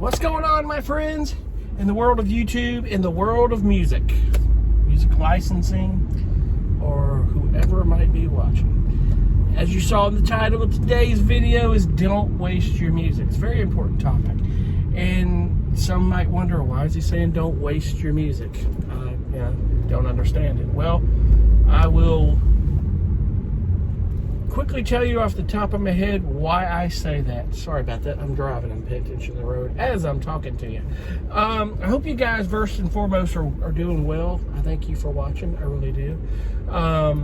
What's going on, my friends, in the world of YouTube, in the world of music licensing, or whoever might be watching? As you saw in the title of today's video is Don't Waste Your Music. It's a very important topic. And some might wonder, why is he saying don't waste your music? Don't understand it. Well, I will quickly tell you off the top of my head why I say that. Sorry about that. I'm driving. I'm paying attention to the road as I'm talking to you. I hope you guys, first and foremost, are doing well. I thank you for watching. I really do. I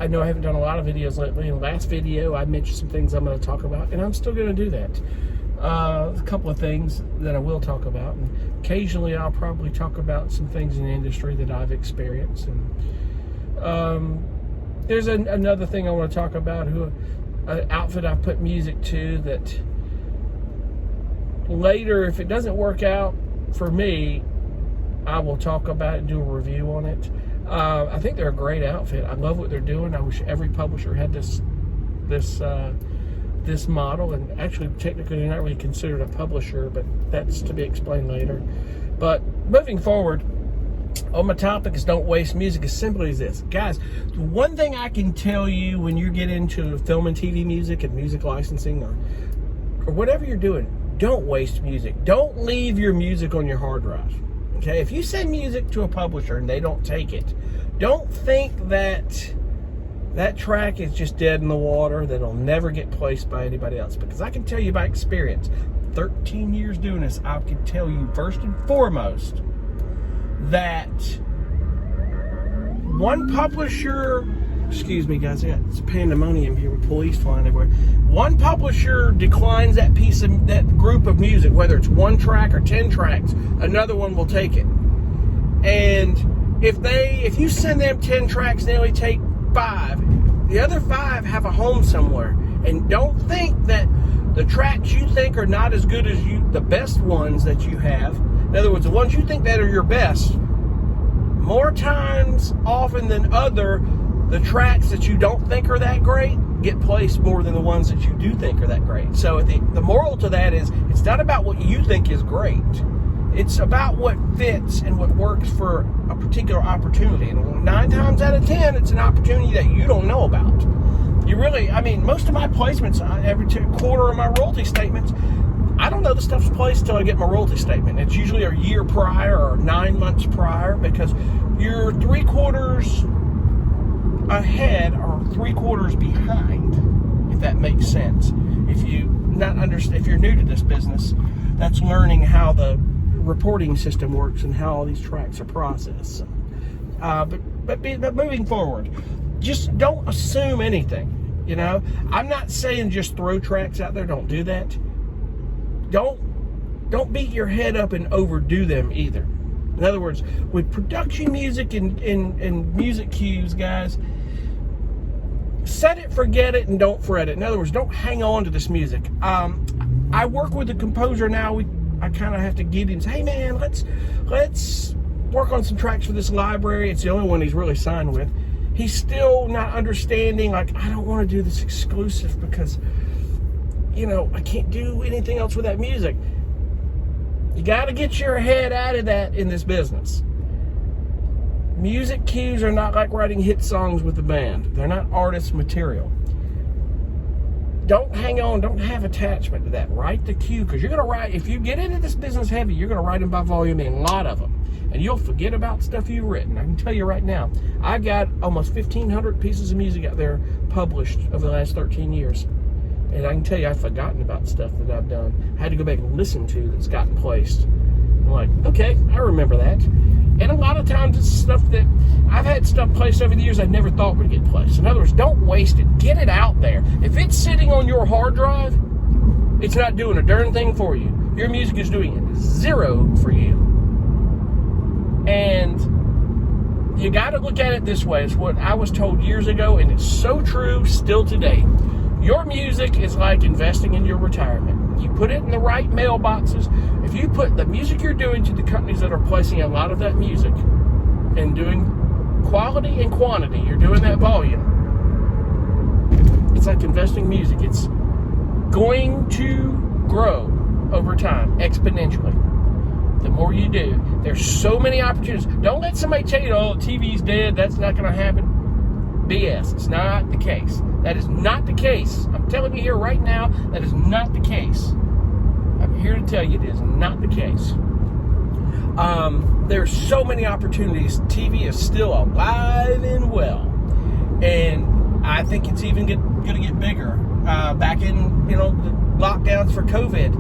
know I haven't done a lot of videos lately. In the last video, I mentioned some things I'm going to talk about, and I'm still going to do that. A couple of things that I will talk about, and occasionally I'll probably talk about some things in the industry that I've experienced. And there's another thing I want to talk about, an outfit I put music to, that later, if it doesn't work out for me, I will talk about it and do a review on it. I think they're a great outfit. I love what they're doing. I wish every publisher had this model, and actually technically they're not really considered a publisher, but that's to be explained later. But moving forward, on my topic is don't waste music, as simply as this. Guys, one thing I can tell you when you get into film and TV music and music licensing or whatever you're doing, don't waste music. Don't leave your music on your hard drive. Okay, if you send music to a publisher and they don't take it, don't think that that track is just dead in the water, that it'll never get placed by anybody else. Because I can tell you by experience, 13 years doing this, I can tell you first and foremost that one publisher, excuse me guys, I got this pandemonium here with police flying everywhere. One publisher declines that group of music, whether it's one track or 10 tracks, another one will take it. And if you send them 10 tracks, they only take 5. The other 5 have a home somewhere. And don't think that the tracks you think are not as good as the best ones that you have. In other words, the ones you think that are your best, more times often than the tracks that you don't think are that great get placed more than the ones that you do think are that great. So the moral to that is, it's not about what you think is great. It's about what fits and what works for a particular opportunity. And 9 times out of 10, it's an opportunity that you don't know about. Most of my placements, every quarter of my royalty statements, I don't know the stuff's placed until I get my royalty statement. It's usually a year prior or 9 months prior, because you're 3/4 ahead or 3/4 behind, if that makes sense. If you're new to this business, that's learning how the reporting system works and how all these tracks are processed. But moving forward, just don't assume anything. I'm not saying just throw tracks out there. Don't do that. Don't beat your head up and overdo them either. In other words, with production music and music cues, guys, set it, forget it, and don't fret it. In other words, don't hang on to this music. I work with a composer now. I kind of have to get him and say, hey man, let's work on some tracks for this library. It's the only one he's really signed with. He's still not understanding, I don't want to do this exclusive because I can't do anything else with that music. You got to get your head out of that in this business. Music cues are not like writing hit songs with the band. They're not artist material. Don't hang on. Don't have attachment to that. Write the cue, because you're going to write, if you get into this business heavy, you're going to write them by volume, and a lot of them. And you'll forget about stuff you've written. I can tell you right now, I got almost 1,500 pieces of music out there published over the last 13 years. And I can tell you, I've forgotten about stuff that I've done. I had to go back and listen to that's gotten placed. I'm like, okay, I remember that. And a lot of times it's stuff that I've had stuff placed over the years I never thought would get placed. In other words, don't waste it. Get it out there. If it's sitting on your hard drive, it's not doing a darn thing for you. Your music is doing 0 for you. And you got to look at it this way. It's what I was told years ago, and it's so true still today. Your music is like investing in your retirement. You put it in the right mailboxes. If you put the music you're doing to the companies that are placing a lot of that music and doing quality and quantity, you're doing that volume. It's like investing music. It's going to grow. over time, exponentially. The more you do, there's so many opportunities. Don't let somebody tell you, oh, TV's dead, that's not going to happen. BS. It's not the case. That is not the case. I'm telling you here right now, that is not the case. I'm here to tell you it is not the case. There's so many opportunities. TV is still alive and well. And I think it's even going to get bigger. Back in, the lockdowns for COVID,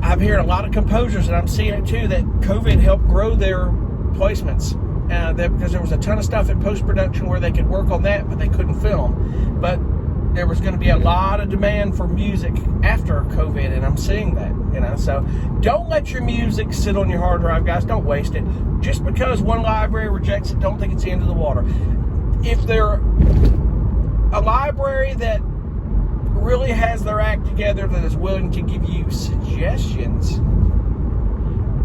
I'm hearing a lot of composers, and I'm seeing it too, that COVID helped grow their placements. Because there was a ton of stuff in post-production where they could work on that, but they couldn't film. But there was going to be a lot of demand for music after COVID, and I'm seeing that, So don't let your music sit on your hard drive, guys. Don't waste it. Just because one library rejects it, don't think it's the end of the water. If they're a library that really has their act together, that is willing to give you suggestions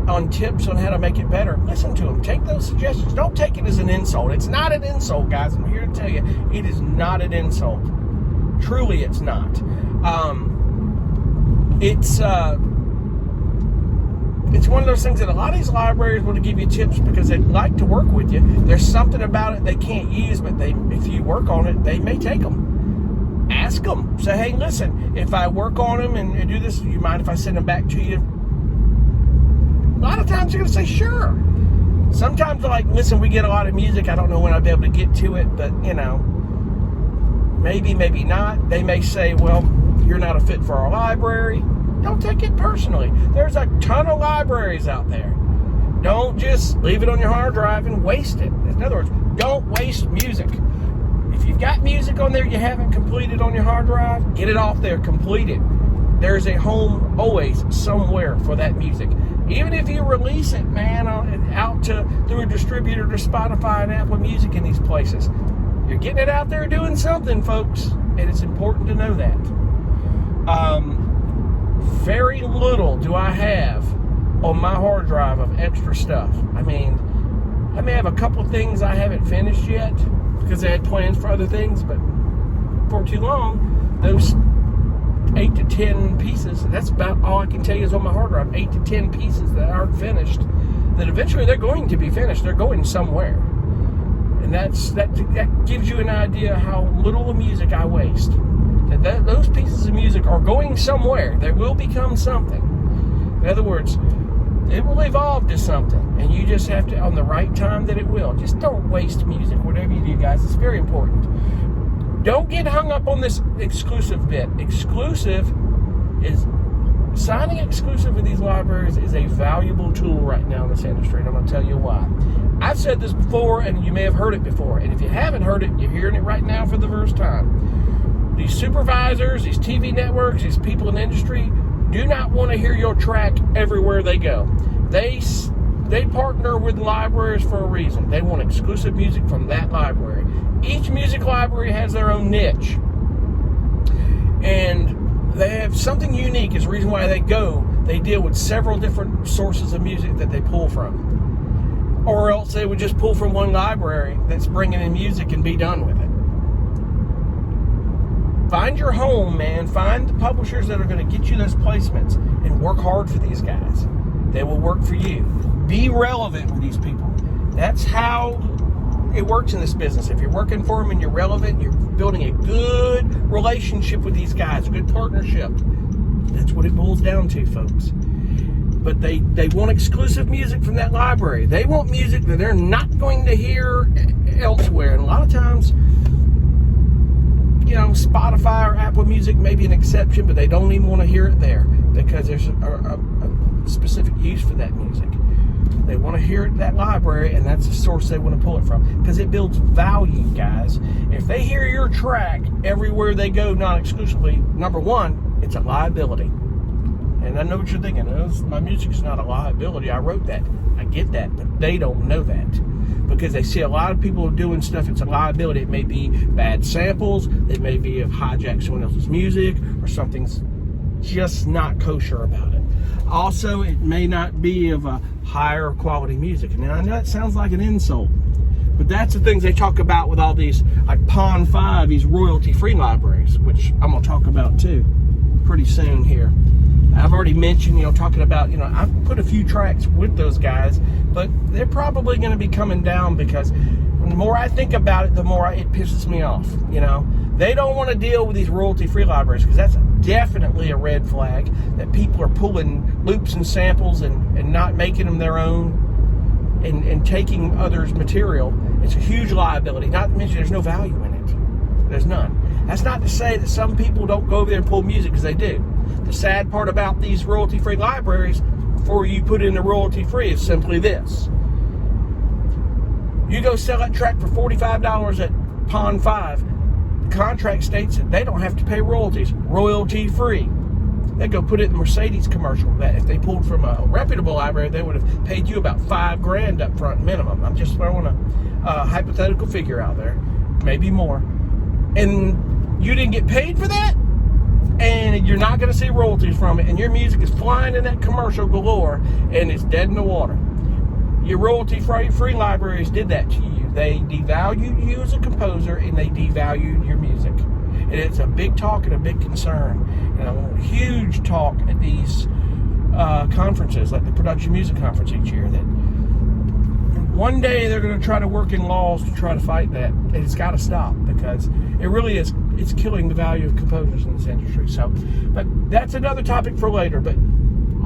on tips on how to make it better, listen to them. Take those suggestions. Don't take it as an insult. It's not an insult, guys. I'm here to tell you, it is not an insult. Truly, it's not. It's one of those things that a lot of these libraries want to give you tips because they like to work with you. There's something about it they can't use, but if you work on it, they may take them. Ask them. Say, hey, listen, if I work on them and do this, you mind if I send them back to you? A lot of times you're going to say, sure. Sometimes they're like, listen, we get a lot of music. I don't know when I'll be able to get to it, but, maybe, maybe not. They may say, well, you're not a fit for our library. Don't take it personally. There's a ton of libraries out there. Don't just leave it on your hard drive and waste it. In other words, don't waste music. If you've got music on there you haven't completed on your hard drive, get it off there, complete it. There's a home always somewhere for that music. Even if you release it, man, out through a distributor to Spotify and Apple Music in these places, you're getting it out there doing something, folks, and it's important to know that. Very little do I have on my hard drive of extra stuff. I may have a couple of things I haven't finished yet because I had plans for other things, but for too long, those 8 to 10 pieces, that's about all I can tell you is on my hard drive. 8 to 10 pieces that aren't finished, that eventually they're going to be finished. They're going somewhere. And that gives you an idea how little of music I waste. Those pieces of music are going somewhere. They will become something. In other words, it will evolve to something. And you just have to, on the right time, that it will. Just don't waste music, whatever you do, guys. It's very important. Don't get hung up on this exclusive bit. Signing exclusive with these libraries is a valuable tool right now in this industry, and I'm going to tell you why. I've said this before, and you may have heard it before, and if you haven't heard it, you're hearing it right now for the first time. These supervisors, these TV networks, these people in the industry do not want to hear your track everywhere they go. They partner with libraries for a reason. They want exclusive music from that library. Each music library has their own niche, and they have something unique. Is the reason why they deal with several different sources of music that they pull from. Or else they would just pull from one library that's bringing in music and be done with it. Find your home, man. Find the publishers that are going to get you those placements and work hard for these guys. They will work for you. Be relevant with these people. That's how it works in this business. If you're working for them and you're relevant, you're building a good relationship with these guys, a good partnership. That's what it boils down to, folks. But they want exclusive music from that library. They want music that they're not going to hear elsewhere. And a lot of times, Spotify or Apple Music may be an exception, but they don't even want to hear it there because there's a specific use for that music. They want to hear it at that library, and that's the source they want to pull it from because it builds value, guys. If they hear your track everywhere they go, not exclusively, number one, it's a liability. And I know what you're thinking. My music's not a liability. I wrote that. I get that, but they don't know that because they see a lot of people doing stuff. It's a liability. It may be bad samples. It may be of hijack someone else's music or something's just not kosher about it. Also, it may not be of a higher quality music. And I know that sounds like an insult, but that's the things they talk about with all these, like Pond 5, these royalty-free libraries, which I'm going to talk about too pretty soon here. I've already already mentioned, talking about, I've put a few tracks with those guys, but they're probably going to be coming down because the more I think about it, the more it pisses me off. They don't want to deal with these royalty-free libraries because that's definitely a red flag, that people are pulling loops and samples and not making them their own and taking others' material. It's a huge liability. Not to mention there's no value in it. There's none. That's not to say that some people don't go over there and pull music, because they do. The sad part about these royalty-free libraries, before you put in the royalty-free, is simply this. You go sell that track for $45 at Pond 5. The contract states that they don't have to pay royalties, royalty-free. They go put it in the Mercedes commercial. That if they pulled from a reputable library, they would have paid you about $5,000 up front minimum. I'm just throwing a hypothetical figure out there, maybe more. And you didn't get paid for that, and you're not going to see royalties from it, and your music is flying in that commercial galore, and it's dead in the water. Your royalty-free libraries did that to you. They devalued you as a composer, and they devalued your music. And it's a big talk and a big concern. And I want a huge talk at these conferences, like the Production Music Conference each year, that one day they're going to try to work in laws to try to fight that. And it's got to stop, because it really is, it's killing the value of composers in this industry. So, but that's another topic for later. But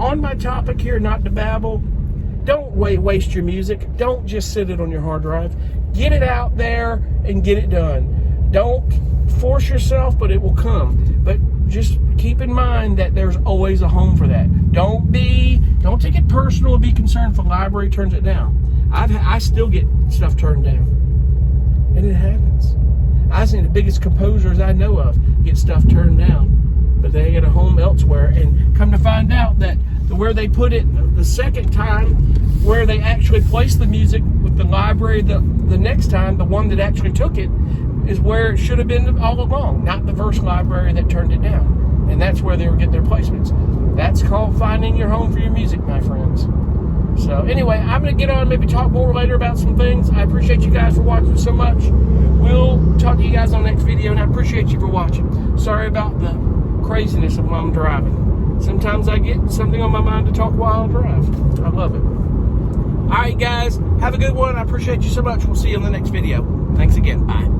on my topic here, not to babble, don't waste your music. Don't just sit it on your hard drive. Get it out there and get it done. Don't force yourself, but it will come. But just keep in mind that there's always a home for that. Don't take it personal and be concerned if a library turns it down. I still get stuff turned down, and it happens. I've seen the biggest composers I know of get stuff turned down, but they get a home elsewhere. And come to find out that where they put it the second time, where they actually placed the music with the library the next time, the one that actually took it, is where it should have been all along, not the first library that turned it down. And that's where they were getting their placements. That's called finding your home for your music, my friends. So anyway, I'm going to get on, maybe talk more later about some things. I appreciate you guys for watching so much. We'll talk to you guys on the next video, and I appreciate you for watching. Sorry about the craziness of while I'm driving. Sometimes I get something on my mind to talk while I drive. I love it. All right, guys, have a good one. I appreciate you so much. We'll see you in the next video. Thanks again. Bye.